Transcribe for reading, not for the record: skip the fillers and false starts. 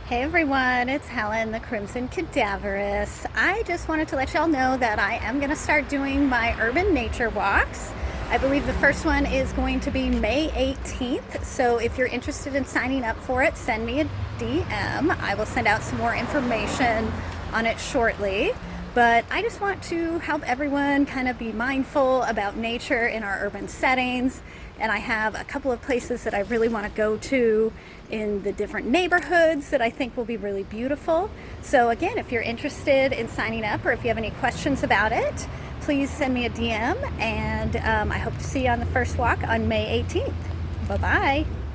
Hey everyone, it's Helen, the Crimson Cadaverous. I just wanted to let y'all know that I am going to start doing my urban nature walks. I believe the first one is going to be May 18th, so if you're interested in signing up for it, send me a DM. I will send out some more information on it shortly. But I just want to help everyone kind of be mindful about nature in our urban settings. And I have a couple of places that I really want to go to in the different neighborhoods that I think will be really beautiful. So again, if you're interested in signing up or if you have any questions about it, please send me a DM, and I hope to see you on the first walk on May 18th. Bye-bye.